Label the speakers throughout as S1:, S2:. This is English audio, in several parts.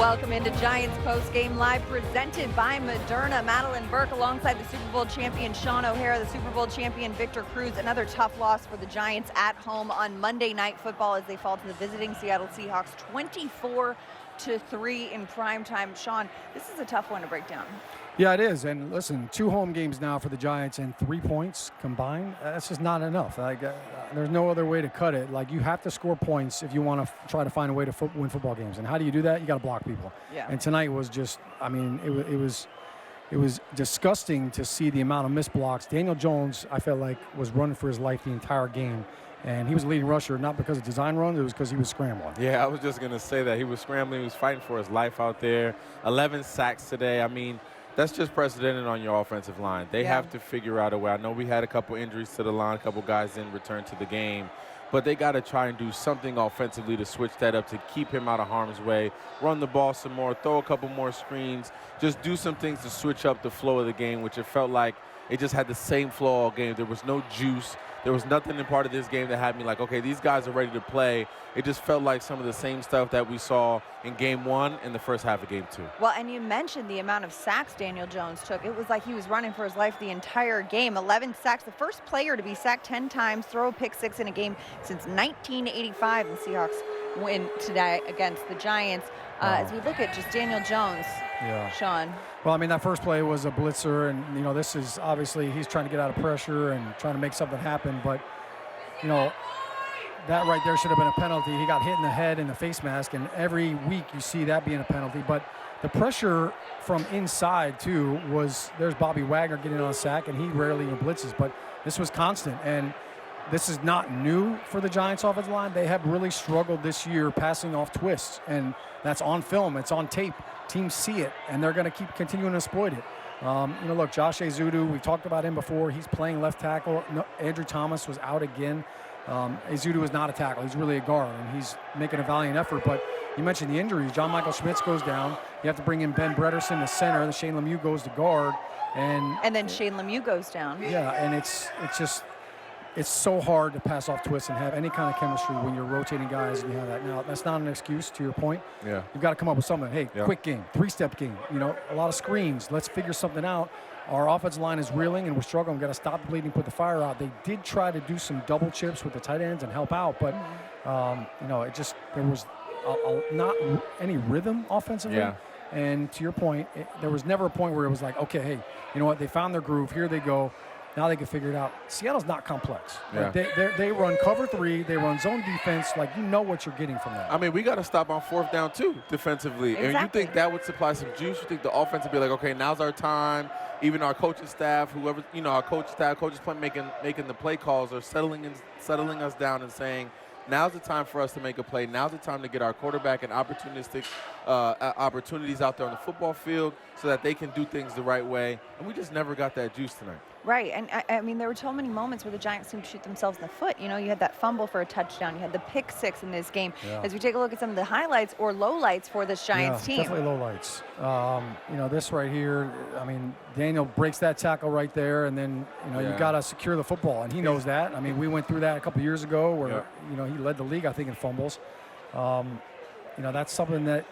S1: Welcome into Giants Postgame Live, presented by Moderna. Madelyn Burke alongside the Super Bowl champion Shaun O'Hara, the Super Bowl champion Victor Cruz. Another tough loss for the Giants at home on Monday Night Football as they fall to the visiting Seattle Seahawks 24-3 in primetime. Shaun, this is a tough one to break down.
S2: Yeah, it is. And listen, 2 home games now for the Giants and 3 points combined. That's just not enough. There's no other way to cut it. You have to score points if you want to try to find a way to win football games. And how do you do that? You got to block people.
S1: Yeah.
S2: And tonight was just, it was disgusting to see the amount of missed blocks. Daniel Jones, I felt like, was running for his life the entire game. And he was a leading rusher, not because of design runs, it was because he was scrambling.
S3: Yeah, I was just going to say that. He was scrambling. He was fighting for his life out there. 11 sacks today. I mean, that's just precedented on your offensive line. They have to figure out a way. I know we had a couple injuries to the line, a couple guys didn't return to the game, but they got to try and do something offensively to switch that up, to keep him out of harm's way, run the ball some more, throw a couple more screens, just do some things to switch up the flow of the game, which it felt like it just had the same flow all game. There was no juice. There was nothing in part of this game that had me like, okay, these guys are ready to play. It just felt like some of the same stuff that we saw in Game 1 and the first half of Game 2.
S1: Well, and you mentioned the amount of sacks Daniel Jones took. It was like he was running for his life the entire game. 11 sacks, the first player to be sacked 10 times, throw a pick 6 in a game since 1985. The Seahawks win today against the Giants. As we look at just Daniel Jones, Shaun.
S2: Well, I mean, that first play was a blitzer, and, this is obviously he's trying to get out of pressure and trying to make something happen. But, that right there should have been a penalty. He got hit in the head in the face mask, and every week you see that being a penalty. But the pressure from inside, too, there's Bobby Wagner getting on a sack, and he rarely even blitzes. But this was constant, and this is not new for the Giants offensive line. They have really struggled this year passing off twists, and that's on film. It's on tape. Teams see it, and they're going to keep continuing to exploit it. Look, Josh Ezeudu, we've talked about him before. He's playing left tackle. Andrew Thomas was out again. Ezeudu is not a tackle. He's really a guard, and he's making a valiant effort. But you mentioned the injuries. John Michael Schmitz goes down. You have to bring in Ben Bredesen to center. And Shane Lemieux goes to guard. And
S1: then Shane Lemieux goes down.
S2: Yeah, and it's so hard to pass off twists and have any kind of chemistry when you're rotating guys and you have that. Now, that's not an excuse, to your point.
S3: Yeah.
S2: You've got to come up with something. Hey, quick game, 3-step game, a lot of screens. Let's figure something out. Our offensive line is reeling and we're struggling. We've got to stop the bleeding, put the fire out. They did try to do some double chips with the tight ends and help out, but, there was not any rhythm offensively.
S3: Yeah.
S2: And to your point, there was never a point where it was like, okay, hey, you know what? They found their groove. Here they go. Now they can figure it out. Seattle's not complex.
S3: Yeah.
S2: They run cover 3. They run zone defense. You know what you're getting from that.
S3: I mean, we got to stop on 4th down, too, defensively.
S1: Exactly.
S3: And you think that would supply some juice? You think the offense would be like, okay, now's our time. Even our coaching staff, whoever, our coaches making the play calls are settling us down and saying, now's the time for us to make a play. Now's the time to get our quarterback and opportunistic opportunities out there on the football field so that they can do things the right way. And we just never got that juice tonight.
S1: Right, and I mean, there were so many moments where the Giants seemed to shoot themselves in the foot. You had that fumble for a touchdown. You had the pick 6 in this game.
S2: Yeah.
S1: As we take a look at some of the highlights or lowlights for this Giants team.
S2: Definitely lowlights. This right here, I mean, Daniel breaks that tackle right there, and then, you got to secure the football, and he knows that. I mean, we went through that a couple years ago where, he led the league, I think, in fumbles. That's something that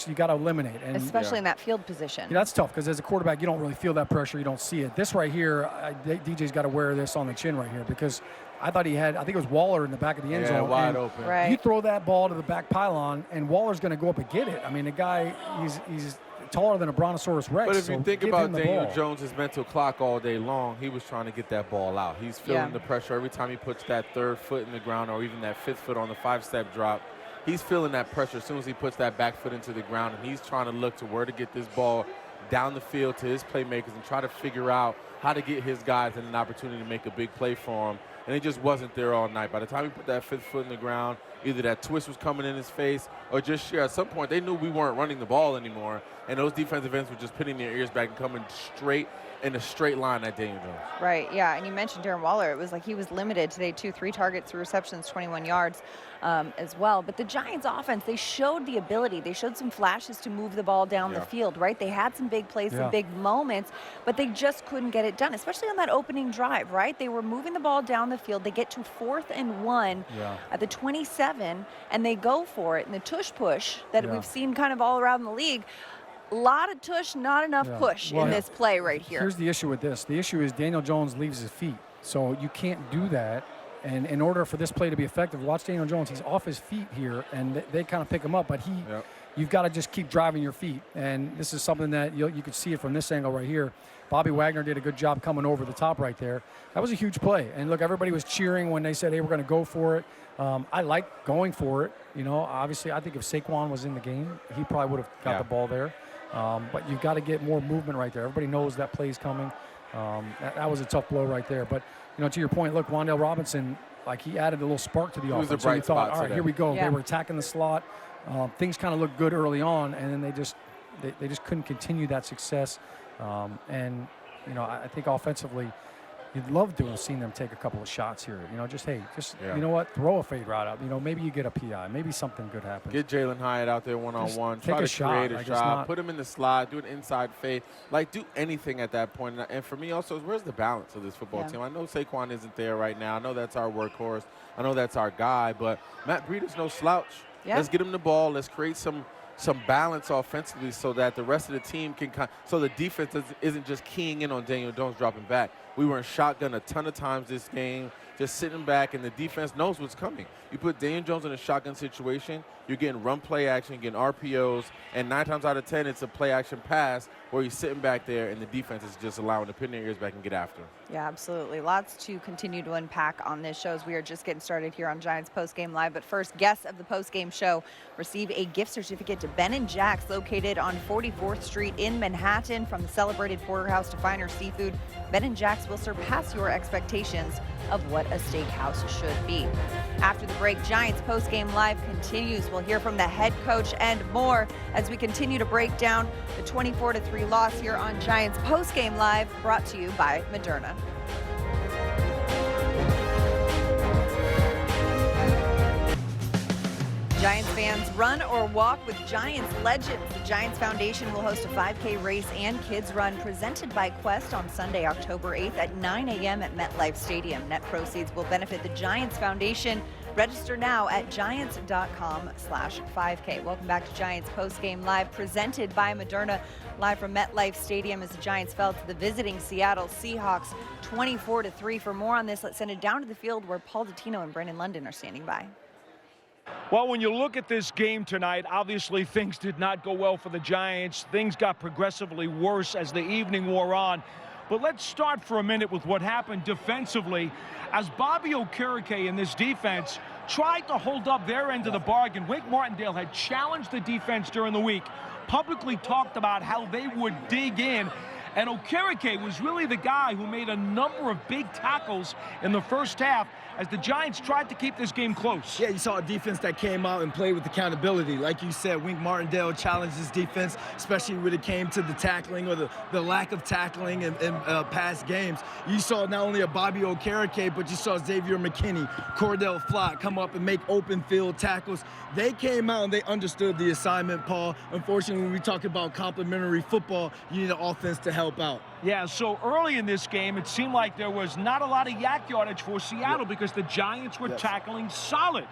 S2: you got to eliminate. And
S1: especially in that field position.
S2: That's tough because as a quarterback, you don't really feel that pressure. You don't see it. This right here, DJ's got to wear this on the chin right here because I think it was Waller in the back of the end zone.
S3: Wide open.
S1: Right.
S2: You throw that ball to the back pylon, and Waller's going to go up and get it. I mean, the guy, he's taller than a Brontosaurus Rex.
S3: But if you think about Daniel
S2: ball.
S3: Jones' mental clock all day long, he was trying to get that ball out. He's feeling the pressure every time he puts that 3rd foot in the ground or even that 5th foot on the 5-step drop. He's feeling that pressure as soon as he puts that back foot into the ground, and he's trying to look to where to get this ball down the field to his playmakers and try to figure out how to get his guys an opportunity to make a big play for him. And it just wasn't there all night. By the time he put that 5th foot in the ground, either that twist was coming in his face or just sheer. At some point, they knew we weren't running the ball anymore, and those defensive ends were just pinning their ears back and coming straight in a straight line at Daniel Jones.
S1: Right, yeah, and you mentioned Darren Waller. It was like he was limited today, 3 targets, 3 receptions, 21 yards as well. But the Giants offense, they showed the ability. They showed some flashes to move the ball down the field, right? They had some big plays, some big moments, but they just couldn't get it done, especially on that opening drive, right? They were moving the ball down the field. They get to 4th and 1 at the 27, and they go for it. And the tush push that we've seen kind of all around the league, a lot of tush, not enough push in this play right here.
S2: Here's the issue with this. The issue is Daniel Jones leaves his feet. So you can't do that. And in order for this play to be effective, watch Daniel Jones. He's off his feet here, and they kind of pick him up. But you've got to just keep driving your feet. And this is something that you could see it from this angle right here. Bobby Wagner did a good job coming over the top right there. That was a huge play. And look, everybody was cheering when they said, hey, we're going to go for it. I like going for it. You know, obviously, I think if Saquon was in the game, he probably would have got the ball there. But you've got to get more movement right there. Everybody knows that play's coming. That was a tough blow right there. But, you know, to your point, look, Wan'Dale Robinson, like he added a little spark to the offense. So you thought, all right, here we go. They were attacking the slot. Things kind of looked good early on, and then they just couldn't continue that success. And, you know, I think offensively, you'd love to have seen them take a couple of shots here. You know, you know what, throw a fade route out. You know, maybe you get a PI. Maybe something good happens.
S3: Get Jalen Hyatt out there one-on-one. Try to create a shot. Put him in the slot. Do an inside fade. Like, do anything at that point. And for me also, where's the balance of this football team? I know Saquon isn't there right now. I know that's our workhorse. I know that's our guy. But Matt Breida's no slouch. Let's get him the ball. Let's create some balance offensively so that the rest of the team can so the defense isn't just keying in on Daniel Jones dropping back. We were in shotgun a ton of times this game, just sitting back, and the defense knows what's coming. You put Daniel Jones in a shotgun situation, you're getting run play action, getting RPOs, and 9 times out of 10, it's a play action pass where he's sitting back there and the defense is just allowing to pin their ears back and get after him.
S1: Yeah, absolutely. Lots to continue to unpack on this show as we are just getting started here on Giants Postgame Live. But first, guests of the postgame show receive a gift certificate to Ben & Jack's, located on 44th Street in Manhattan. From the celebrated porterhouse to finer seafood, Ben & Jack's will surpass your expectations of what a steakhouse should be. After the break, Giants Postgame Live continues. We'll hear from the head coach and more as we continue to break down the 24-3 loss here on Giants Postgame Live, brought to you by Moderna. Giants fans, run or walk with Giants legends. The Giants Foundation will host a 5K race and kids run presented by Quest on Sunday, October 8th at 9 a.m. at MetLife Stadium. Net proceeds will benefit the Giants Foundation. Register now at giants.com/5K. Welcome back to Giants Postgame Live, presented by Moderna, live from MetLife Stadium as the Giants fell to the visiting Seattle Seahawks 24-3. For more on this, let's send it down to the field where Paul Dottino and Brendan London are standing by.
S4: Well, when you look at this game tonight, obviously things did not go well for the Giants. Things got progressively worse as the evening wore on. But let's start for a minute with what happened defensively as Bobby Okereke and this defense tried to hold up their end of the bargain. Wink Martindale had challenged the defense during the week, publicly talked about how they would dig in. And Okereke was really the guy who made a number of big tackles in the first half as the Giants tried to keep this game close.
S5: Yeah, you saw a defense that came out and played with accountability. Like you said, Wink Martindale challenged his defense, especially when it came to the tackling or the lack of tackling in past games. You saw not only a Bobby Okereke, but you saw Xavier McKinney, Cordell Flott come up and make open field tackles. They came out and they understood the assignment, Paul. Unfortunately, when we talk about complementary football, you need an offense to help out.
S4: Yeah, so early in this game, it seemed like there was not a lot of yak yardage for Seattle because the Giants were tackling solid.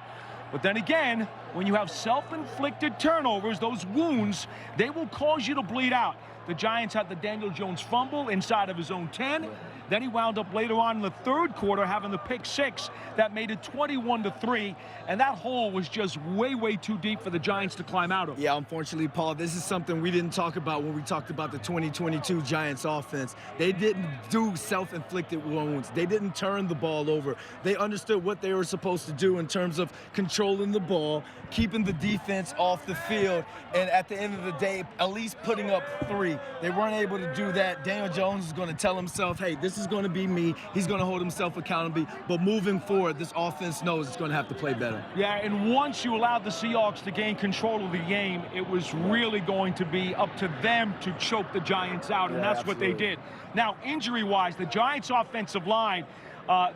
S4: But then again, when you have self-inflicted turnovers, those wounds, they will cause you to bleed out. The Giants had the Daniel Jones fumble inside of his own 10. Then he wound up later on in the third quarter having the pick 6 that made it 21-3. And that hole was just way, way too deep for the Giants to climb out of.
S5: Yeah, unfortunately, Paul, this is something we didn't talk about when we talked about the 2022 Giants offense. They didn't do self-inflicted wounds. They didn't turn the ball over. They understood what they were supposed to do in terms of controlling the ball, keeping the defense off the field, and at the end of the day, at least putting up 3. agree. They weren't able to do that. Daniel Jones is going to tell himself, hey, this is going to be me. He's going to hold himself accountable. But moving forward, this offense knows it's going to have to play better.
S4: Yeah, and once you allowed the Seahawks to gain control of the game, it was really going to be up to them to choke the Giants out, and that's what they did. Now, injury-wise, the Giants' offensive line,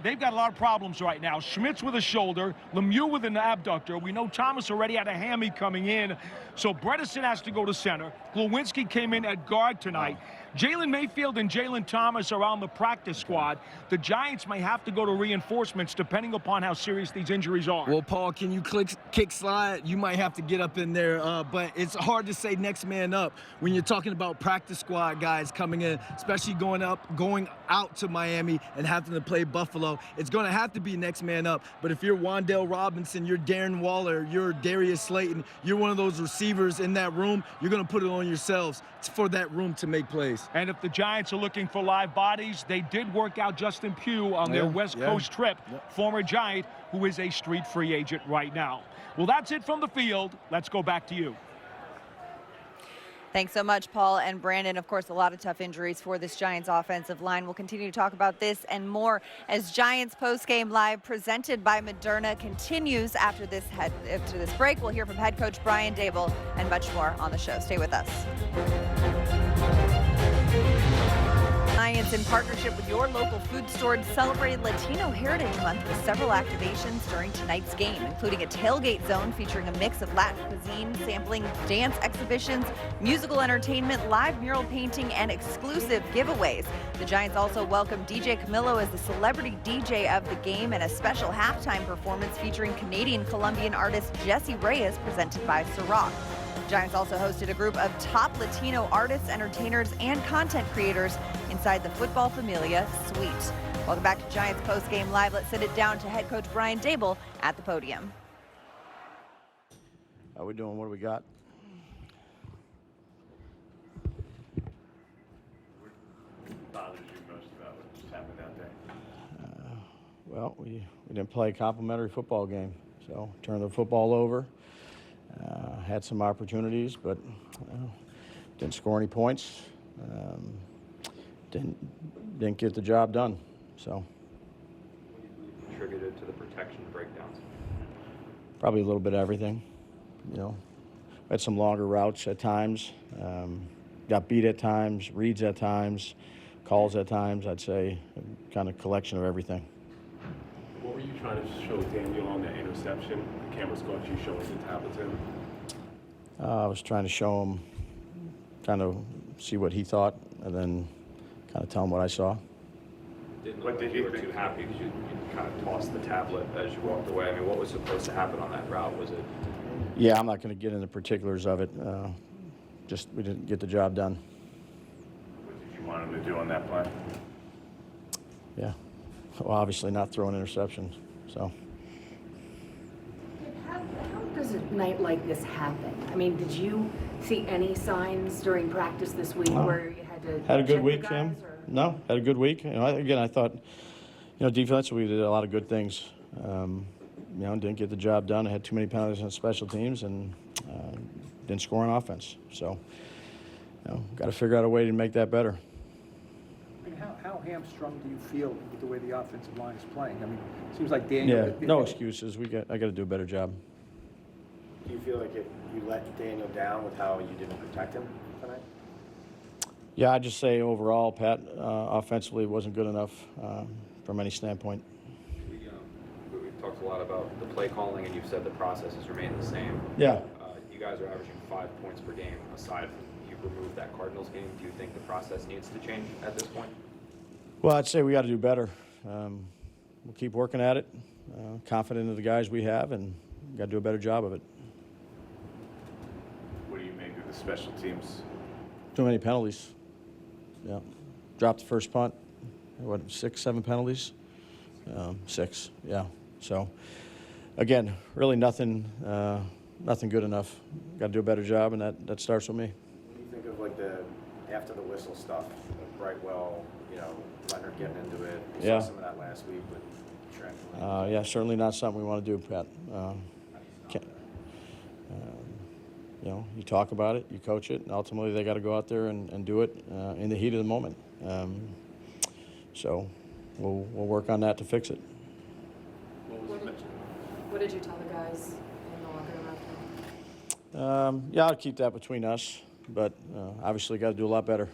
S4: they've got a lot of problems right now. Schmitz with a shoulder, Lemieux with an abductor. We know Thomas already had a hammy coming in. So Bredesen has to go to center. Glowinski came in at guard tonight. Jalen Mayfield and Jalen Thomas are on the practice squad. The Giants may have to go to reinforcements depending upon how serious these injuries are.
S5: Well, Paul, can you kick slide? You might have to get up in there, but it's hard to say next man up when you're talking about practice squad guys coming in, especially going out to Miami and having to play Buffalo. It's going to have to be next man up. But if you're Wan'Dale Robinson, you're Darren Waller, you're Darius Slayton, you're one of those receivers in that room, you're going to put it on yourselves for that room to make plays.
S4: And if the Giants are looking for live bodies, they did work out Justin Pugh on their West Coast trip, former Giant, who is a street free agent right now. Well, that's it from the field. Let's go back to you.
S1: Thanks so much, Paul and Brandon. Of course, a lot of tough injuries for this Giants offensive line. We'll continue to talk about this and more as Giants Postgame Live presented by Moderna continues after this break. We'll hear from head coach Brian Daboll and much more on the show. Stay with us. Giants, in partnership with your local food store, celebrated Latino Heritage Month with several activations during tonight's game, including a tailgate zone featuring a mix of Latin cuisine, sampling, dance exhibitions, musical entertainment, live mural painting, and exclusive giveaways. The Giants also welcomed DJ Camilo as the celebrity DJ of the game and a special halftime performance featuring Canadian-Colombian artist Jesse Reyes, presented by Ciroc. Giants also hosted a group of top Latino artists, entertainers, and content creators inside the Football Familia Suite. Welcome back to Giants Postgame Live. Let's send it down to head coach Brian Daboll at the podium.
S6: How are we doing? What do we got?
S7: What bothers you most about what just happened out there?
S6: Well, we didn't play a complimentary football game, so turned the football over. Had some opportunities, but didn't score any points. Didn't get the job done. So.
S7: What contributed to the protection breakdowns?
S6: Probably a little bit of everything. You know, had some longer routes at times. Got beat at times, reads at times, calls at times. I'd say kind of collection of everything.
S7: What were you trying to show Daniel on the interception? The cameras caught you showing the tablet to him.
S6: I was trying to show him, kind of see what he thought, and then kind of tell him what I saw.
S7: What did you were too happy because you kind of tossed the tablet as you walked away? I mean, what was supposed to happen on that route? Was it?
S6: Yeah, I'm not going to get into particulars of it. Just we didn't get the job done.
S7: What did you want him to do on that play?
S6: Yeah, well, obviously not throw an interception. So.
S8: How does a night like this happen? I mean, did you see any signs during practice this week where you had to
S6: had a good
S8: check
S6: week,
S8: the
S6: Kim?
S8: guys, or?
S6: No, had a good week. You know, again, I thought, defensively we did a lot of good things. Didn't get the job done. I had too many penalties on special teams and didn't score on offense. So, got to figure out a way to make that better.
S9: I mean, how hamstrung do you feel with the way the offensive line is playing? I mean, it seems like Daniel.
S6: Yeah, no excuses. I got to do a better job.
S10: Do you feel like you let Daniel down with how you didn't protect him tonight?
S6: Yeah, I'd just say overall, Pat, offensively wasn't good enough from any standpoint.
S7: We've talked a lot about the play calling, and you've said the process has remained the same.
S6: Yeah.
S7: You guys are averaging 5 points per game. Aside from you removed that Cardinals game, do you think the process needs to change at this point?
S6: Well, I'd say we got to do better. We'll keep working at it. Confident in the guys we have, and got to do a better job of it.
S7: What do you make of the special teams?
S6: Too many penalties. Yeah. Dropped the first punt. 6, 7 penalties? 6, yeah. So, again, really nothing good enough. Got to do a better job, and that starts with me.
S10: What do you think of like the after the whistle stuff, like Brightwell, Leonard getting into it? We saw some of that last week with Trent.
S6: Yeah, certainly not something we want to do, Pat. you talk about it, you coach it, and ultimately they got to go out there and do it in the heat of the moment. So we'll work on that to fix it.
S8: What did you tell the guys in the locker room after?
S6: Yeah, I'll keep that between us, but obviously got to do a lot better.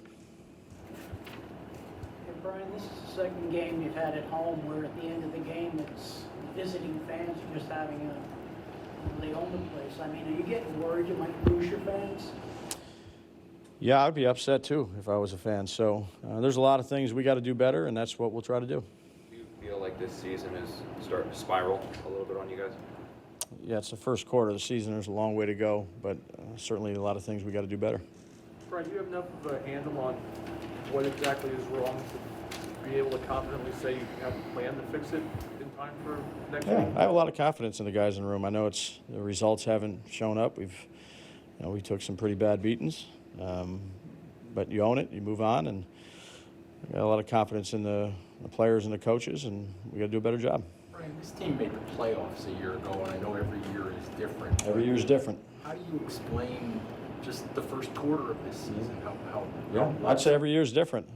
S11: Hey, Brian, this is the second game you've had at home where at the end of the game it's visiting fans just having they own the place. I mean, are you getting worried you might lose your fans?
S6: Yeah, I'd be upset too if I was a fan. So there's a lot of things we got to do better, and that's what we'll try to do.
S7: Do you feel like this season is starting to spiral a little bit on you guys?
S6: Yeah, it's the first quarter of the season. There's a long way to go, but certainly a lot of things we got to do better.
S12: Brian, do you have enough of a handle on what exactly is wrong to be able to confidently say you have a plan to fix it in time for next week?
S6: I have a lot of confidence in the guys in the room. I know the results haven't shown up. We took some pretty bad beatings, but you own it, you move on, and I got a lot of confidence in the players and the coaches, and we got to do a better job.
S13: Brian, this team made the playoffs a year ago, and I know every year is different.
S6: Every year is different.
S13: How do you explain just the first quarter of this season?
S6: I'd say every year is different.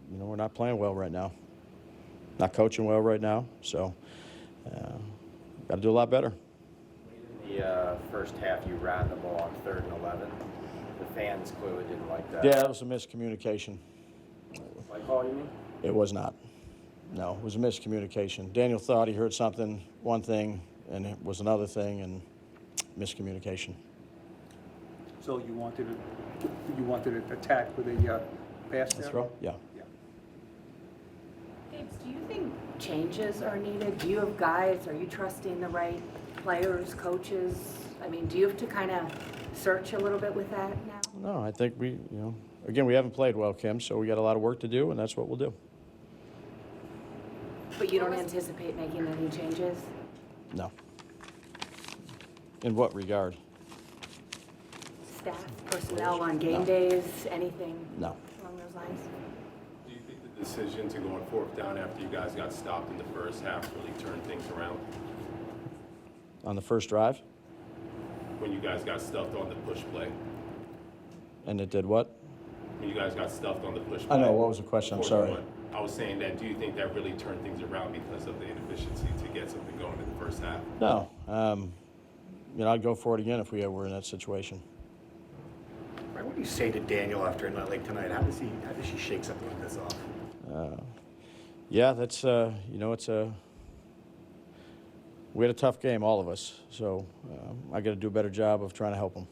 S6: We're not playing well right now, not coaching well right now, so got to do a lot better.
S10: The first half, you ran the ball on 3rd and 11. The fans clearly didn't like that.
S6: Yeah, it was a miscommunication.
S10: Like call, you mean?
S6: It was not. No, it was a miscommunication. Daniel thought he heard something, one thing, and it was another thing, and miscommunication.
S9: So you wanted to attack with a pass down?
S6: Throw? Yeah.
S8: Gabe, do you think changes are needed? Do you have guys? Are you trusting the right players, coaches? I mean, do you have to kind of search a little bit with that now?
S6: No, I think again, we haven't played well, Kim, so we got a lot of work to do, and that's what we'll do.
S8: But you don't anticipate making any changes?
S6: No. In what regard?
S8: Staff, personnel on game days, anything
S6: No.
S8: along those lines?
S14: Do you think the decision to go on 4th down after you guys got stopped in the first half really turned things around?
S6: On the first drive?
S14: When you guys got stuffed on the push play?
S6: And it did what?
S14: When you guys got stuffed on the push play?
S6: I know. What was the question? I'm sorry.
S14: I was saying that, do you think that really turned things around because of the inefficiency to get something going in the first half?
S6: No. I'd go for it again if we were in that situation.
S15: Right, what do you say to Daniel after a night like tonight? How does she shake something like this off?
S6: Yeah, that's we had a tough game, all of us. So I got to do a better job of trying to help them.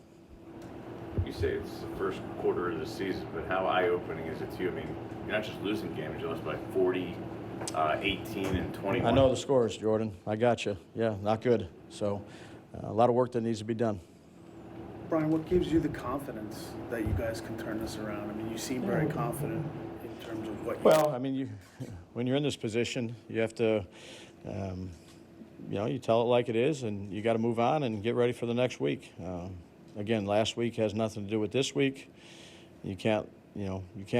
S16: You say it's the first quarter of the season, but how eye-opening is it to you? I mean, you're not just losing games, you lost by 40, 18, and 21.
S6: I know the scores, Jordan. I got you. Yeah, not good. So a lot of work that needs to be done.
S17: Brian, what gives you the confidence that you guys can turn this around? I mean, you seem very confident in terms of what you...
S6: Well, I mean, when you're in this position, you have to, you tell it like it is, and you got to move on and get ready for the next week. Again, last week has nothing to do with this week. You can't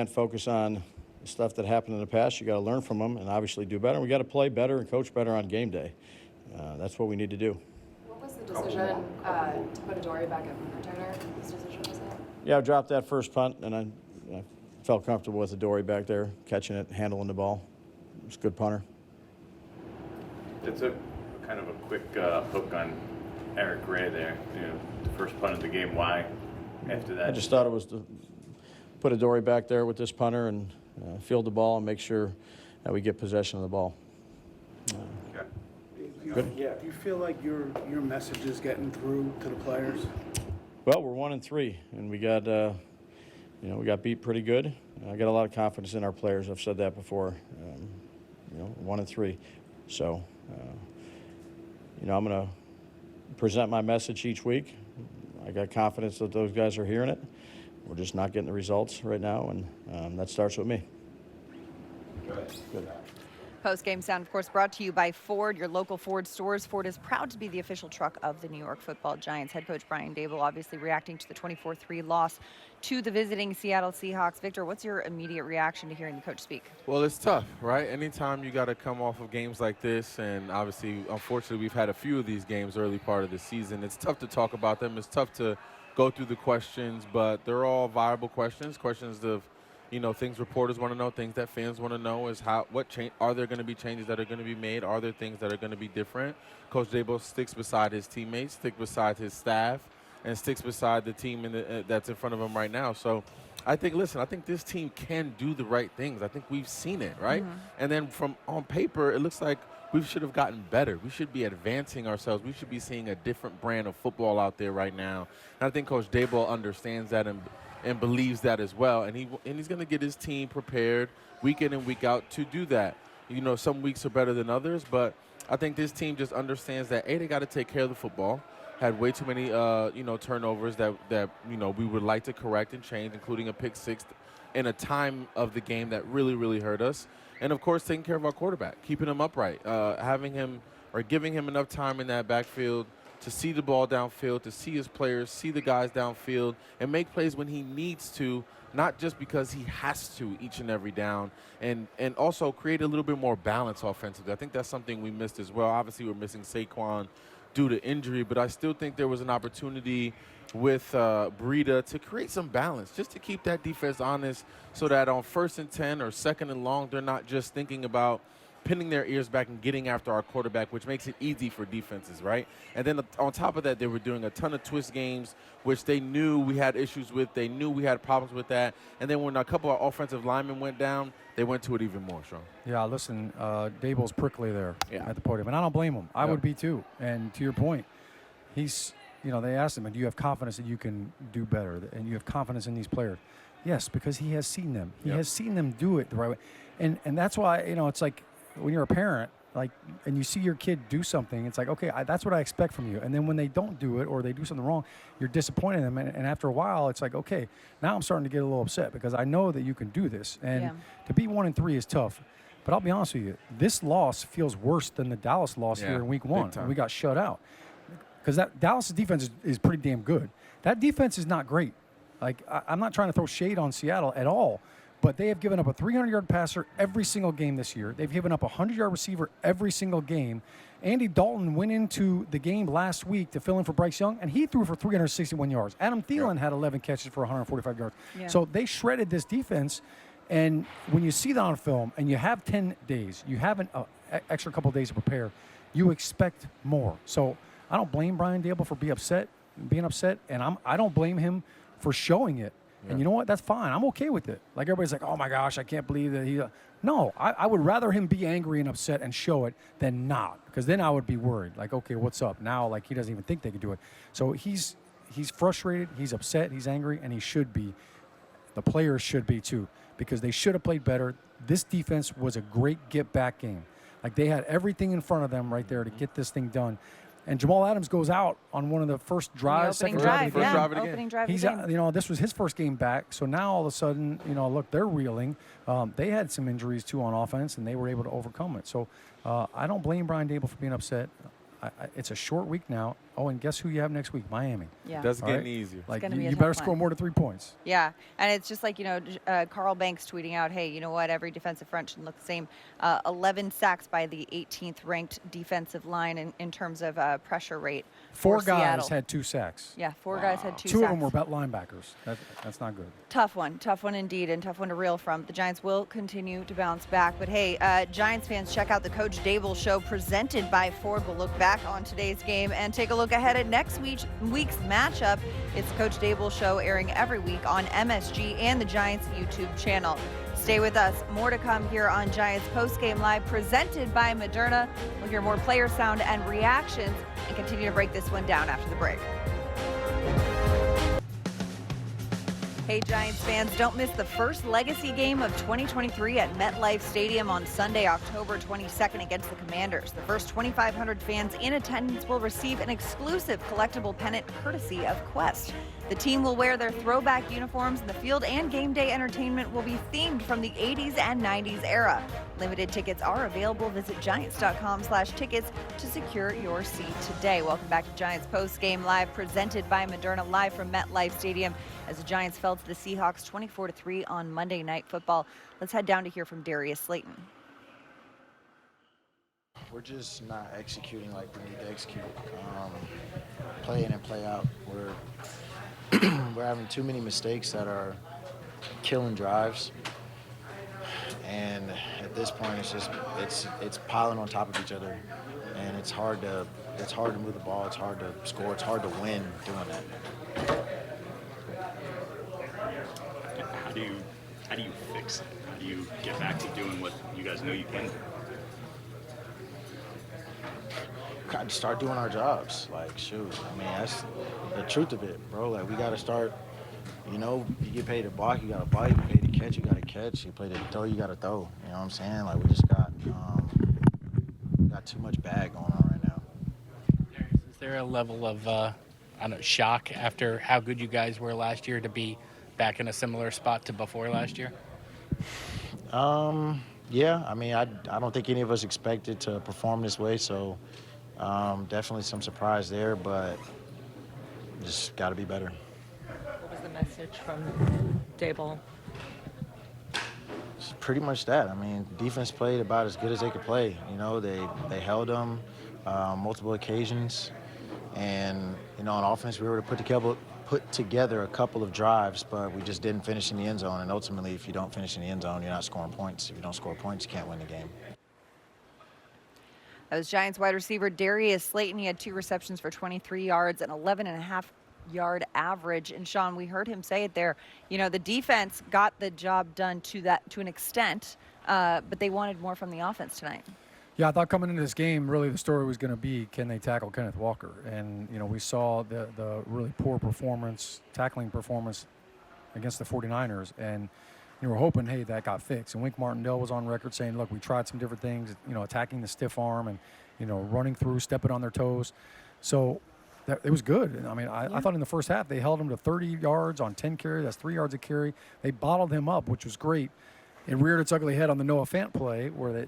S6: focus on the stuff that happened in the past. You got to learn from them and obviously do better. We got to play better and coach better on game day. That's what we need to do.
S18: What was the decision to put Adoree back at punter returner? Whose decision was that?
S6: Yeah, I dropped that first punt, and I felt comfortable with Adoree back there, catching it, handling the ball. It was a good punter.
S16: It's a kind of a quick hook on Eric Gray there. The first punt of the game. Why after that?
S6: I just thought it was to put Adoree back there with this punter and field the ball and make sure that we get possession of the ball. Good.
S17: Yeah. Do you feel like your message is getting through to the players?
S6: Well, we're 1-3, and we got we got beat pretty good. I got a lot of confidence in our players. I've said that before. 1-3, so I'm going to present my message each week. I got confidence that those guys are hearing it. We're just not getting the results right now, and that starts with me.
S10: Good.
S1: Post-game sound, of course, brought to you by Ford, your local Ford stores. Ford is proud to be the official truck of the New York Football Giants. Head coach Brian Daboll obviously reacting to the 24-3 loss to the visiting Seattle Seahawks. Victor, what's your immediate reaction to hearing the coach speak?
S3: Well, it's tough, right? Anytime you got to come off of games like this, and obviously, unfortunately, we've had a few of these games early part of the season. It's tough to talk about them. It's tough to go through the questions, but they're all viable questions of, things reporters want to know, things that fans want to know is are there going to be changes that are going to be made? Are there things that are going to be different? Coach Daboll sticks beside his teammates, sticks beside his staff, and sticks beside the team that's in front of him right now. So I think this team can do the right things. I think we've seen it, right? Mm-hmm. And then on paper, it looks like we should have gotten better. We should be advancing ourselves. We should be seeing a different brand of football out there right now. And I think Coach Daboll understands that and believes that as well. And he's going to get his team prepared week in and week out to do that. Some weeks are better than others, but I think this team just understands that, they got to take care of the football. Had way too many, turnovers that we would like to correct and change, including a pick six in a time of the game that really, really hurt us. And, of course, taking care of our quarterback, keeping him upright, having him or giving him enough time in that backfield to see the ball downfield, to see his players, see the guys downfield, and make plays when he needs to, not just because he has to each and every down, and also create a little bit more balance offensively. I think that's something we missed as well. Obviously, we're missing Saquon due to injury, but I still think there was an opportunity with Breida to create some balance, just to keep that defense honest so that on 1st and 10 or 2nd and long, they're not just thinking about pinning their ears back and getting after our quarterback, which makes it easy for defenses, right? And then on top of that, they were doing a ton of twist games, which they knew we had issues with. They knew we had problems with that. And then when a couple of offensive linemen went down, they went to it even more, Shaun.
S2: Yeah, listen, Daboll's prickly there at the podium, and I don't blame him. I would be too. And to your point, he's, they asked him, do you have confidence that you can do better, and you have confidence in these players? Yes, because he has seen them. He has seen them do it the right way. And that's why, it's like when you're a parent, and you see your kid do something, it's like, okay, that's what I expect from you. And then when they don't do it or they do something wrong, you're disappointed in them. And after a while, it's like, okay, now I'm starting to get a little upset because I know that you can do this. And to be 1-3 is tough. But I'll be honest with you, this loss feels worse than the Dallas loss here in week 1. We got shut out. Because that Dallas' defense is pretty damn good. That defense is not great. I'm not trying to throw shade on Seattle at all. But they have given up a 300-yard passer every single game this year. They've given up a 100-yard receiver every single game. Andy Dalton went into the game last week to fill in for Bryce Young, and he threw for 361 yards. Adam Thielen had 11 catches for 145 yards. Yeah. So they shredded this defense. And when you see that on film and you have 10 days, you have an extra couple days to prepare, you expect more. So I don't blame Brian Daboll for being upset, and I don't blame him for showing it. And you know what? That's fine. I'm okay with it. Everybody's like, oh, my gosh, I can't believe that he – no, I would rather him be angry and upset and show it than not, because then I would be worried. Okay, what's up? Now, he doesn't even think they could do it. So he's frustrated, he's upset, he's angry, and he should be. The players should be too, because they should have played better. This defense was a great get-back game. They had everything in front of them right there to get this thing done. And Jamal Adams goes out on one of the first drives, second drive of the game.
S1: Opening drive
S2: He's out, this was his first game back, so now all of a sudden, look, they're reeling. They had some injuries too on offense, and they were able to overcome it. So I don't blame Brian Daboll for being upset. It's a short week now. Oh, and guess who you have next week? Miami.
S1: Yeah.
S3: It doesn't get any easier.
S2: You better score more than 3 points.
S1: Yeah, and it's just Carl Banks tweeting out, hey, you know what? Every defensive front should look the same. 11 sacks by the 18th ranked defensive line in terms of pressure rate.
S2: 4 guys
S1: Seattle.
S2: had 2 sacks.
S1: Yeah, 4 guys had 2
S2: sacks. 2 of them were linebackers. That's not good.
S1: Tough one indeed, and tough one to reel from. The Giants will continue to bounce back. But hey, Giants fans, check out the Coach Daboll Show presented by Ford. We'll look back on today's game and take a look ahead at next week's matchup. It's the Coach Daboll Show, airing every week on MSG and the Giants YouTube channel. Stay with us. More to come here on Giants Postgame Live, presented by Moderna. We'll hear more player sound and reactions and continue to break this one down after the break. Hey, Giants fans, don't miss the first legacy game of 2023 at MetLife Stadium on Sunday, October 22nd against the Commanders. The first 2,500 fans in attendance will receive an exclusive collectible pennant courtesy of Quest. The team will wear their throwback uniforms in the field, and game day entertainment will be themed from the 80s and 90s era. Limited tickets are available. Visit Giants.com/tickets to secure your seat today. Welcome back to Giants Post Game Live, presented by Moderna, live from MetLife Stadium as the Giants fell to the Seahawks 24-3 on Monday Night Football. Let's head down to hear from Darius Slayton.
S19: We're just not executing like we need to execute. Play in and play out. We're having too many mistakes that are killing drives. And at this point, it's piling on top of each other, and it's hard to move the ball. It's hard to score. It's hard to win doing that.
S20: How do you fix it? How do you get back to doing what you guys know you can do?
S19: Got to start doing our jobs. Like, shoot, I mean, that's the truth of it, bro. Like, we got to start. You know, you get paid to block, you got to block. You get paid to catch, you got to catch. You play to throw, you got to throw. You know what I'm saying? Like, we just got too much bag going on right now.
S21: Is there a level of shock after how good you guys were last year to be back in a similar spot to before last year?
S19: Yeah. I mean, I don't think any of us expected to perform this way, so definitely some surprise there, but just got to be better.
S22: What was the message from Daboll?
S19: It's pretty much that. I mean, defense played about as good as they could play. You know, they held them multiple occasions, and you know, on offense we were able to put together a couple of drives, but we just didn't finish in the end zone. And ultimately, if you don't finish in the end zone, you're not scoring points. If you don't score points, you can't win the game.
S1: That was Giants wide receiver Darius Slayton. He had 2 receptions for 23 yards and 11.5-yard average. And Shaun, we heard him say it there. You know, the defense got the job done to an extent, but they wanted more from the offense tonight.
S2: Yeah, I thought coming into this game, really the story was going to be, can they tackle Kenneth Walker? And, you know, we saw the really poor tackling performance against the 49ers. And you were hoping, hey, that got fixed. And Wink Martindale was on record saying, look, we tried some different things, you know, attacking the stiff arm and, you know, running through, stepping on their toes. So it was good. I mean, I thought in the first half they held him to 30 yards on 10 carries. That's 3 yards a carry. They bottled him up, which was great. It reared its ugly head on the Noah Fant play where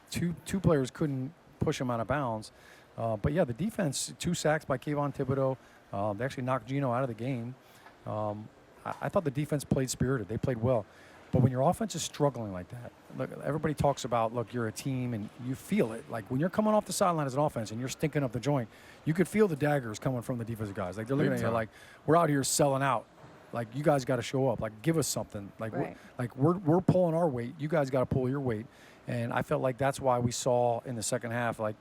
S2: two players couldn't push him out of bounds. But, yeah, the defense, 2 sacks by Kayvon Thibodeau. They actually knocked Geno out of the game. I thought the defense played spirited. They played well. But when your offense is struggling like that, look, everybody talks about, look, you're a team and you feel it. Like when you're coming off the sideline as an offense and you're stinking up the joint, you could feel the daggers coming from the defensive guys. Like they're looking at you like, we're out here selling out. Like you guys got to show up. Like give us something. Like we're pulling our weight. You guys got to pull your weight. And I felt like that's why we saw in the second half, like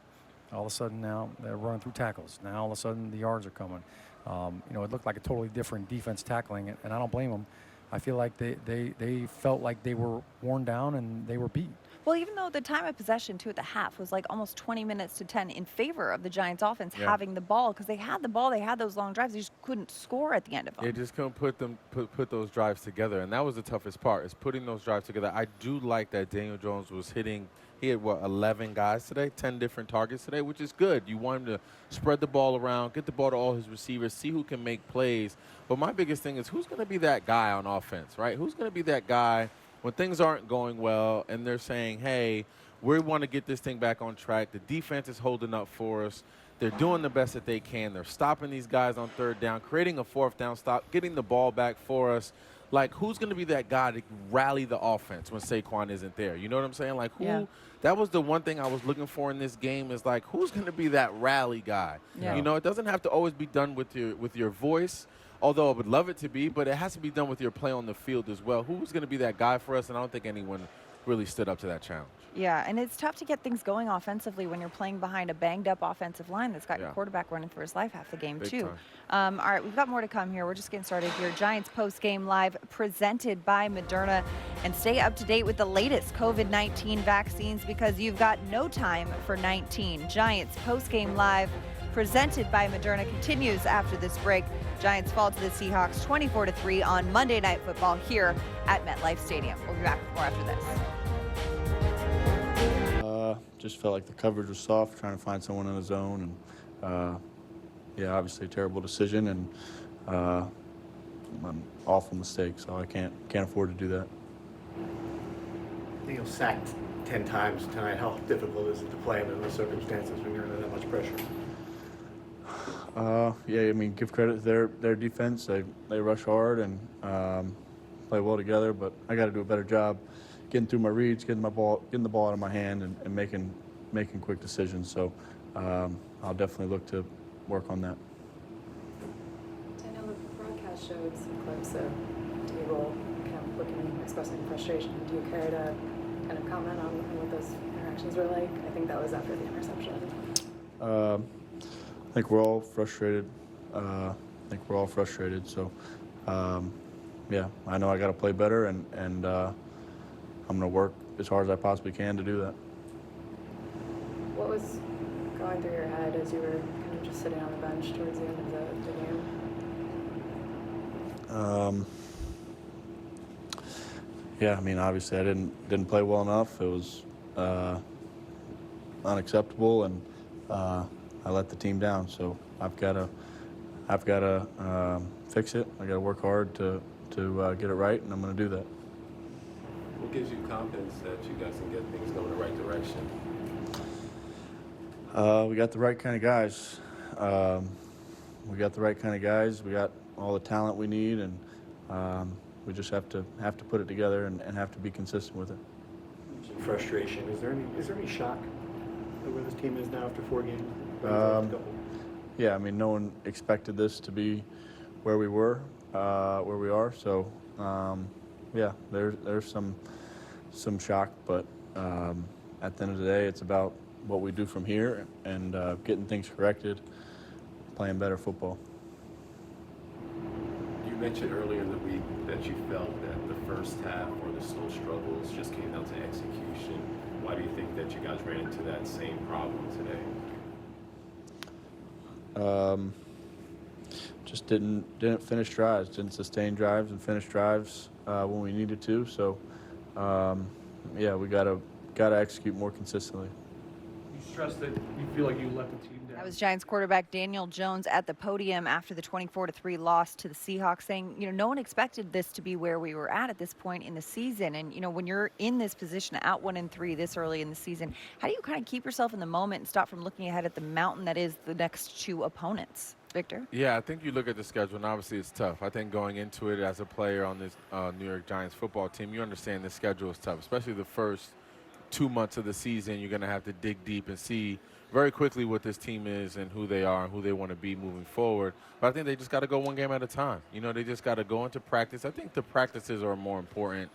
S2: all of a sudden now they're running through tackles. Now all of a sudden the yards are coming. You know, it looked like a totally different defense tackling it, and I don't blame them. I feel like they felt like they were worn down and they were beat.
S1: Well, even though the time of possession, too, at the half was like almost 20 minutes to 10 in favor of the Giants offense having the ball, because they had the ball, they had those long drives, they just couldn't score at the end of them.
S3: They just couldn't put those drives together, and that was the toughest part, is putting those drives together. I do like that Daniel Jones was hitting. He had, 11 guys today, 10 different targets today, which is good. You want him to spread the ball around, get the ball to all his receivers, see who can make plays. But my biggest thing is who's going to be that guy on offense, right? Who's going to be that guy when things aren't going well and they're saying, hey, we want to get this thing back on track. The defense is holding up for us. They're doing the best that they can. They're stopping these guys on third down, creating a fourth down stop, getting the ball back for us. Like, who's going to be that guy to rally the offense when Saquon isn't there? You know what I'm saying? Like, who? Yeah. That was the one thing I was looking for in this game is, like, who's going to be that rally guy? Yeah. You know, it doesn't have to always be done with your voice, although I would love it to be, but it has to be done with your play on the field as well. Who's going to be that guy for us? And I don't think anyone really stood up to that challenge.
S1: Yeah, and it's tough to get things going offensively when you're playing behind a banged-up offensive line that's got your quarterback running for his life half the game, too. All right, we've got more to come here. We're just getting started here. Giants Post-Game Live presented by Moderna. And stay up to date with the latest COVID-19 vaccines because you've got no time for 19. Giants Post-Game Live presented by Moderna continues after this break. Giants fall to the Seahawks 24-3 on Monday Night Football here at MetLife Stadium. We'll be back with more after this.
S6: Just felt like the coverage was soft, trying to find someone in the zone, and yeah, obviously a terrible decision, and an awful mistake, so I can't afford to do that.
S15: Daniel sacked 10 times tonight. How difficult is it to play under those circumstances when you're under that much pressure?
S6: Yeah, I mean, give credit to their defense. They rush hard and play well together, but I got to do a better job getting through my reads, getting the ball out of my hand, and making quick decisions. So I'll definitely look to work on that.
S18: Daniel, the broadcast showed some clips of Daboll kind of looking, expressing frustration. Do you care to kind of comment on what those interactions were like? I think that was after the interception.
S6: I think we're all frustrated. So, yeah, I know I got to play better, and I'm going to work as hard as I possibly can to do that.
S18: What was going through your head as you were kind of just sitting on the bench towards the end of the game?
S6: Yeah, I mean, obviously I didn't play well enough. It was unacceptable, and I let the team down. So I've got to fix it. I got to work hard to get it right, and I'm going to do that.
S14: What gives you confidence that you guys can get things going the right direction?
S6: We got the right kind of guys. We got all the talent we need, and we just have to put it together and have to be consistent with it.
S15: Some frustration. Is there any shock at where this team is now after 4 games?
S6: Yeah, I mean, no one expected this to be where we were, where we are. So, yeah, there's some shock, but at the end of the day, it's about what we do from here and getting things corrected, playing better football.
S14: You mentioned earlier in the week that you felt that the first half or the slow struggles just came down to execution. Why do you think that you guys ran into that same problem today?
S6: Just didn't finish drives, didn't sustain drives and finish drives when we needed to. So, yeah, we gotta execute more consistently.
S12: You stress that you feel like you let the team down.
S1: That was Giants quarterback Daniel Jones at the podium after the 24-3 loss to the Seahawks, saying, no one expected this to be where we were at this point in the season. And, when you're in this position out 1-3 this early in the season, how do you kind of keep yourself in the moment and stop from looking ahead at the mountain that is the next 2 opponents? Victor?
S3: Yeah, I think you look at the schedule, and obviously it's tough. I think going into it as a player on this New York Giants football team, you understand the schedule is tough, especially the first 2 months of the season. You're going to have to dig deep and see very quickly what this team is and who they are and who they want to be moving forward. But I think they just got to go one game at a time. They just got to go into practice. I think the practices are more important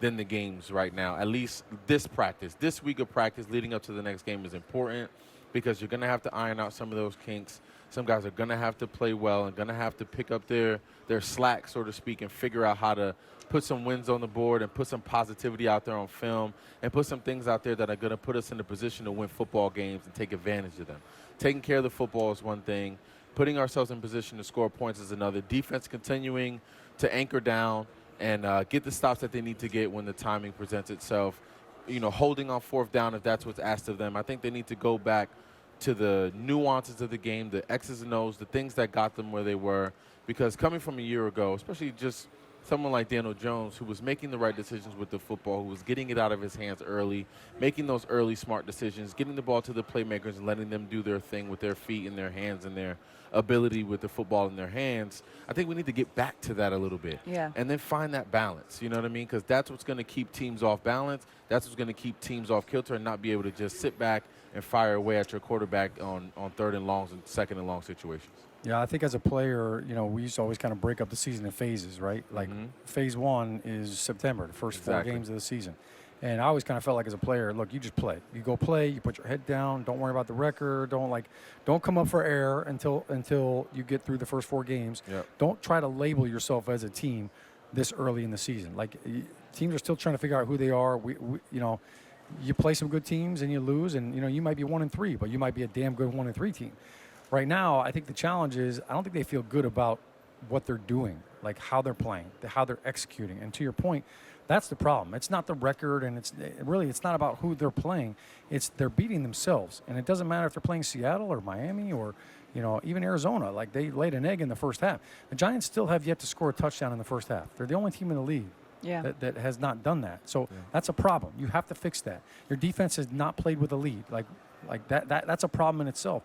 S3: than the games right now. At least this week of practice leading up to the next game is important because you're going to have to iron out some of those kinks. Some guys are going to have to play well and going to have to pick up their slack, so to speak, and figure out how to put some wins on the board and put some positivity out there on film and put some things out there that are going to put us in a position to win football games and take advantage of them. Taking care of the football is one thing. Putting ourselves in position to score points is another. Defense continuing to anchor down and get the stops that they need to get when the timing presents itself. Holding on fourth down if that's what's asked of them. I think they need to go back to the nuances of the game, the X's and O's, the things that got them where they were. Because coming from a year ago, especially just someone like Daniel Jones, who was making the right decisions with the football, who was getting it out of his hands early, making those early smart decisions, getting the ball to the playmakers and letting them do their thing with their feet and their hands and their ability with the football in their hands. I think we need to get back to that a little bit.
S1: Yeah.
S3: And then find that balance, you know what I mean? Because that's what's going to keep teams off balance. That's what's going to keep teams off kilter and not be able to just sit back and fire away at your quarterback on 3rd and longs and 2nd and long situations.
S2: Yeah, I think as a player, we used to always kind of break up the season in phases, right? Like phase 1 is September, the first 4 games of the season. And I always kind of felt like as a player, look, you just play. You go play, you put your head down, don't worry about the record, don't come up for air until you get through the first 4 games.
S3: Yep.
S2: Don't try to label yourself as a team this early in the season. Teams are still trying to figure out who they are. You play some good teams and you lose, and you might be 1-3, but you might be a damn good 1-3 team. Right now, I think the challenge is I don't think they feel good about what they're doing, like how they're playing, how they're executing. And to your point, that's the problem. It's not the record, and it's not about who they're playing. It's they're beating themselves, and it doesn't matter if they're playing Seattle or Miami or even Arizona, like they laid an egg in the first half. The Giants still have yet to score a touchdown in the first half. They're the only team in the league that has not done that. So that's a problem. You have to fix that. Your defense has not played with a lead. Like that's a problem in itself.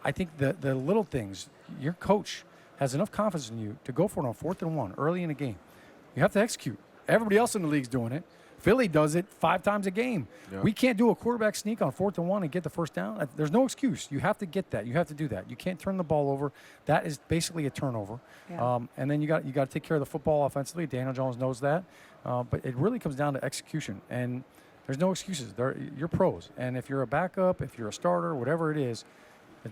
S2: I think the little things, your coach has enough confidence in you to go for it on 4th and 1 early in the game. You have to execute. Everybody else in the league's doing it. Philly does it 5 times a game. Yeah. We can't do a quarterback sneak on 4th and 1 and get the first down. There's no excuse. You have to get that. You have to do that. You can't turn the ball over. That is basically a turnover. Yeah. And then you got to take care of the football offensively. Daniel Jones knows that. But it really comes down to execution. And there's no excuses. You're pros. And if you're a backup, if you're a starter, whatever it is,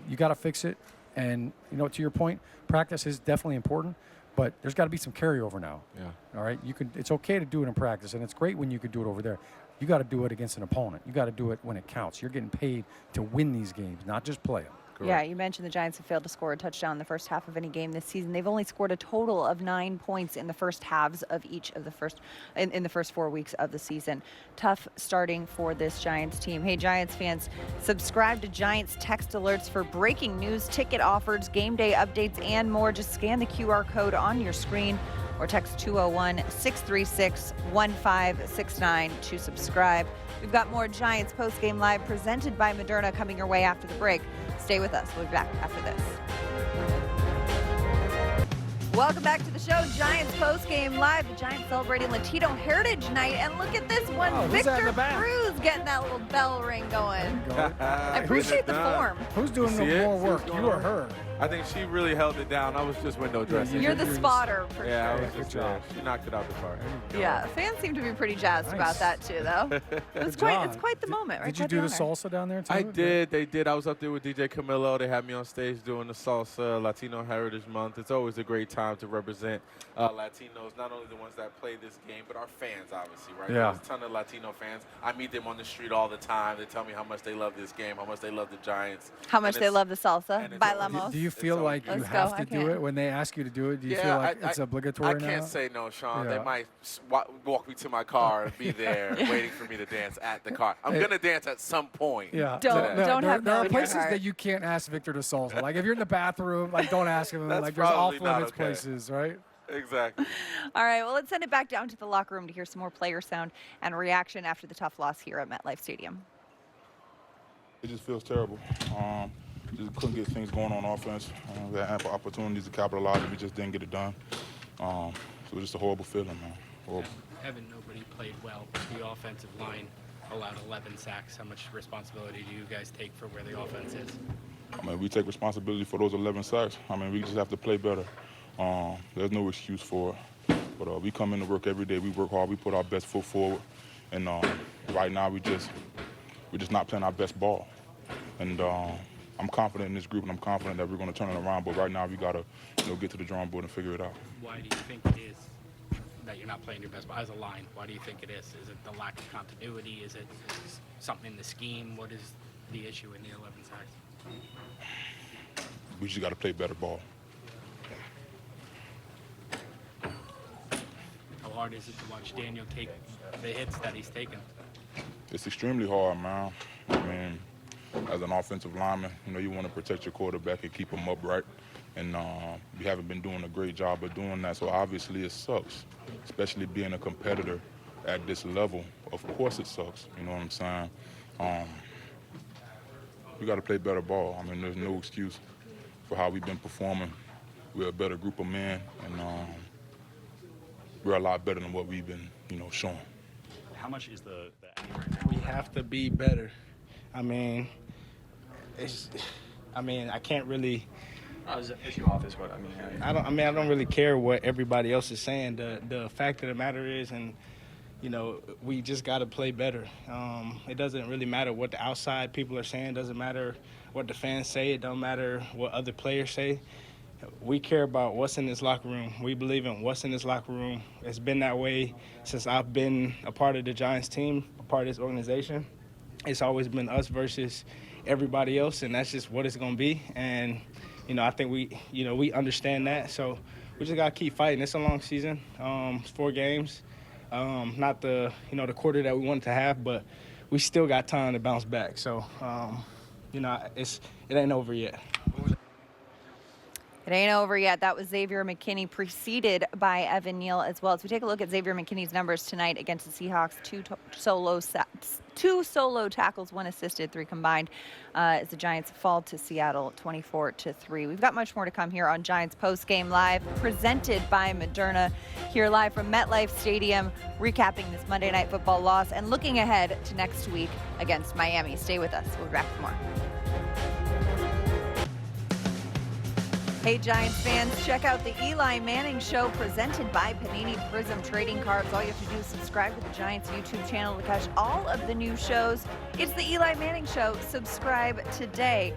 S2: you got to fix it. And, to your point, practice is definitely important. But there's got to be some carryover now. Yeah. All right. It's okay to do it in practice, and it's great when you could do it over there. You got to do it against an opponent. You got to do it when it counts. You're getting paid to win these games, not just play them.
S1: Correct. Yeah, you mentioned the Giants have failed to score a touchdown in the first half of any game this season. They've only scored a total of 9 points in the first halves of each of the first in the first 4 weeks of the season. Tough starting for this Giants team. Hey, Giants fans, subscribe to Giants text alerts for breaking news, ticket offers, game day updates, and more. Just scan the QR code on your screen or text 201-636-1569 to subscribe. We've got more Giants postgame live presented by Moderna coming your way after the break. Stay with us. We'll be back after this. Welcome back to the show. Giants postgame live. The Giants celebrating Latino Heritage Night. And look at this one. Victor Cruz getting that little bell ring going. I appreciate the form.
S2: Who's doing more work, you or her?
S3: I think she really held it down. I was just window dressing.
S1: You're the spotter for sure.
S3: Yeah, I was just she knocked it out the park.
S1: Yeah, fans seem to be pretty jazzed about that too, though. It's quite the moment, right?
S2: Did you do the salsa down there too?
S3: I did. They did. I was up there with DJ Camilo. They had me on stage doing the salsa, Latino Heritage Month. It's always a great time to represent Latinos, not only the ones that play this game, but our fans, obviously, right?
S2: Yeah.
S3: There's a ton of Latino fans. I meet them on the street all the time. They tell me how much they love this game, how much they love the Giants.
S1: How much they love the salsa. Bailamos.
S2: Do you feel like you have to do it when they ask you to do it? Do you feel like it's obligatory now?
S3: I can't say no, Sean. They might walk me to my car and be there waiting for me to dance at the car. I'm going to dance at some point.
S2: Yeah.
S1: Don't have
S2: there are places that you can't ask Victor to salsa. Like if you're in the bathroom, like don't ask him. Like there's off-limits places, right?
S3: Exactly.
S1: All right, well, let's send it back down to the locker room to hear some more player sound and reaction after the tough loss here at MetLife Stadium.
S4: It just feels terrible. Just couldn't get things going on offense. We had ample opportunities to capitalize, and we just didn't get it done. So it was just a horrible feeling, man. Horrible.
S21: Evan, nobody played well. The offensive line allowed 11 sacks. How much responsibility do you guys take for where the offense is?
S4: I mean, we take responsibility for those 11 sacks. I mean, we just have to play better. There's no excuse for it. But we come into work every day. We work hard. We put our best foot forward. And right now, we're just not playing our best ball. And I'm confident in this group, and I'm confident that we're going to turn it around. But right now, we got to get to the drawing board and figure it out.
S21: Why do you think it is that you're not playing your best ball as a line? Why do you think it is? Is it the lack of continuity? Is it something in the scheme? What is the issue in the 11 sacks?
S4: We just got to play better ball.
S21: How hard is it to watch Daniel take the hits that he's taken?
S4: It's extremely hard, man. I mean, as an offensive lineman, you want to protect your quarterback and keep him upright. And we haven't been doing a great job of doing that, so obviously it sucks, especially being a competitor at this level. Of course it sucks, you know what I'm saying? We got to play better ball. I mean, there's no excuse for how we've been performing. We're a better group of men, and we're a lot better than what we've been, showing.
S5: How much is the
S23: We have to be better. I mean, I can't really.
S5: It's your office, but
S23: I don't really care what everybody else is saying. The fact of the matter is, and we just got to play better. It doesn't really matter what the outside people are saying. It doesn't matter what the fans say. It don't matter what other players say. We care about what's in this locker room. We believe in what's in this locker room. It's been that way since I've been a part of the Giants team, a part of this organization. It's always been us versus everybody else, and that's just what it's going to be. And, I think we understand that. So we just got to keep fighting. It's a long season. It's 4 games. Not the quarter that we wanted to have, but we still got time to bounce back. So, it ain't over yet.
S1: It ain't over yet. That was Xavier McKinney, preceded by Evan Neal as well. As we take a look at Xavier McKinney's numbers tonight against the Seahawks, two solo tackles, 1 assisted, 3 combined, as the Giants fall to Seattle 24-3. We've got much more to come here on Giants Postgame Live, presented by Moderna, here live from MetLife Stadium, recapping this Monday Night Football loss and looking ahead to next week against Miami. Stay with us. We'll be back with more. Hey Giants fans, check out the Eli Manning Show presented by Panini Prism Trading Cards. All you have to do is subscribe to the Giants YouTube channel to catch all of the new shows. It's the Eli Manning Show. Subscribe today.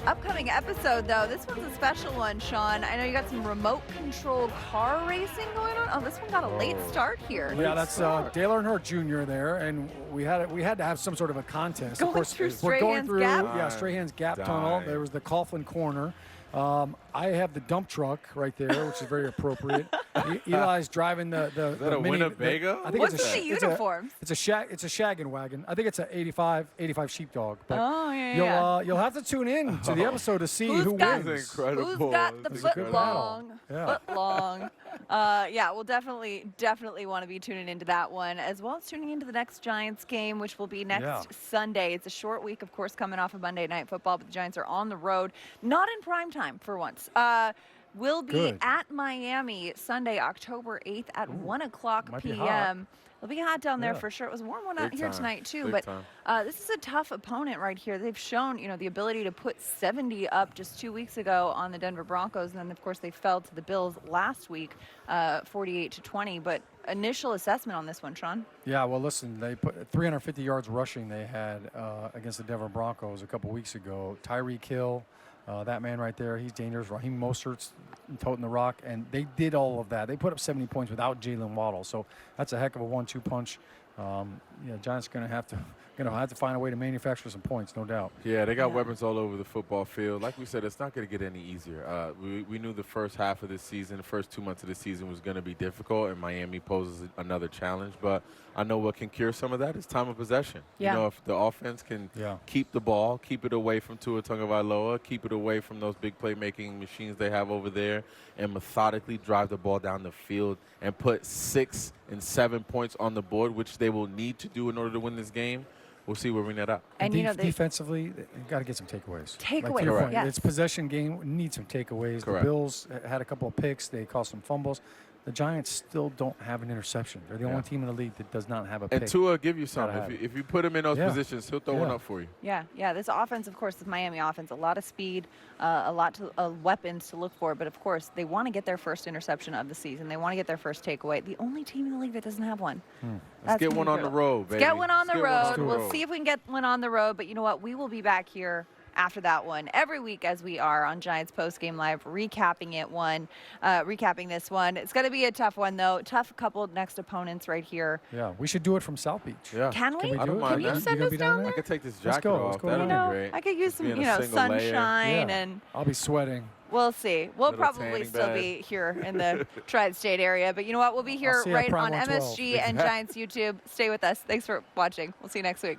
S1: Upcoming episode, though, this one's a special one, Shaun. I know you got some remote control car racing going on. Oh, this one got a late start here.
S2: Yeah, that's Dale Earnhardt Jr. there, and we had to have some sort of a contest.
S1: Going
S2: of course,
S1: through
S2: we're going
S1: Strahan's
S2: through
S1: Gap?
S2: Strahan's Gap Tunnel. There was the Coughlin Corner. I have the dump truck right there, which is very appropriate. Eli's driving the
S3: Is that
S2: the
S3: a
S2: mini,
S3: Winnebago?
S2: I think
S1: What's
S2: it's a,
S1: in the uniforms?
S2: It's a shaggin' wagon. I think it's an 85 sheepdog. But
S1: Oh, yeah.
S2: you'll have to tune in to the episode to see
S1: Who's
S2: who
S1: got-
S2: wins.
S1: Who's got the foot long?
S2: Yeah.
S1: Foot long. Yeah, we'll definitely want to be tuning into that one, as well as tuning into the next Giants game, which will be next Sunday. It's a short week, of course, coming off of Monday Night Football, but the Giants are on the road, not in prime time for once. We'll be at Miami Sunday, October 8th at 1 o'clock
S2: Might be
S1: p.m. It'll be hot down there
S2: Yeah.
S1: for sure. It was a warm one out
S3: Big
S1: here
S3: time.
S1: tonight, too.
S3: Big
S1: But
S3: time.
S1: this is a tough opponent right here. They've shown, the ability to put 70 up just 2 weeks ago on the Denver Broncos. And then, of course, they fell to the Bills last week, 48-20. But initial assessment on this one, Shaun?
S2: Yeah, well, listen, they put 350 yards rushing they had against the Denver Broncos a couple weeks ago. Tyreek Hill, that man right there, he's dangerous. Raheem Mostert's toting the rock, and they did all of that. They put up 70 points without Jalen Waddle, so that's a heck of a 1-2 punch. Giants going to have to find a way to manufacture some points, no doubt.
S3: Yeah, they got weapons all over the football field. Like we said, it's not going to get any easier. We knew the first half of this season, the first 2 months of the season was going to be difficult, and Miami poses another challenge. But I know what can cure some of that is time of possession.
S1: Yeah.
S3: If the offense can keep the ball, keep it away from Tua Tagovailoa, keep it away from those big playmaking machines they have over there, and methodically drive the ball down the field and put 6 and 7 points on the board, which they will need to do in order to win this game, we'll see where we net up.
S1: And
S2: defensively, they got to get some takeaways.
S1: Takeaways,
S2: to your point,
S1: yes.
S2: It's possession game. We need some takeaways.
S3: Correct.
S2: The Bills had a couple of picks. They caused some fumbles. The Giants still don't have an interception. They're the only team in the league that does not have a pick.
S3: And Tua give you
S2: Gotta have
S3: something.
S2: it.
S3: If you put him in those positions, he'll throw one up for you.
S1: Yeah. This offense, of course, this Miami offense, a lot of speed, a lot of weapons to look for. But, of course, they want to get their first interception of the season. They want to get their first takeaway. The only team in the league that doesn't have one.
S3: Let's get one on the road, baby.
S1: Let's get one on the road.
S3: We'll
S1: We'll see if we can get one on the road. But you know what? We will be back here after that one every week, as we are on Giants Postgame Live, recapping this one. It's going to be a tough one, though. Tough couple next opponents right here.
S2: Yeah, we should do it from South Beach.
S3: Yeah.
S1: Can we?
S2: do
S3: I don't
S2: it?
S3: mind
S1: Can you
S3: that.
S1: send
S2: gonna
S1: us
S2: be
S1: down
S2: there?
S3: I could take this
S2: Let's
S3: jacket
S2: go. Let's
S3: off.
S2: go
S3: That'd
S2: down.
S3: be great.
S1: I could use
S3: Just
S1: some,
S3: being a single layer.
S1: sunshine
S2: Yeah.
S1: and
S2: I'll be sweating.
S1: we'll see. We'll
S3: Little
S1: probably
S3: tanning
S1: still
S3: bed.
S1: be here in the Tri-State area. But you know what? We'll be here
S2: see you at
S1: right
S2: Prime
S1: on
S2: 112.
S1: MSG and Giants YouTube. Stay with us. Thanks for watching. We'll see you next week.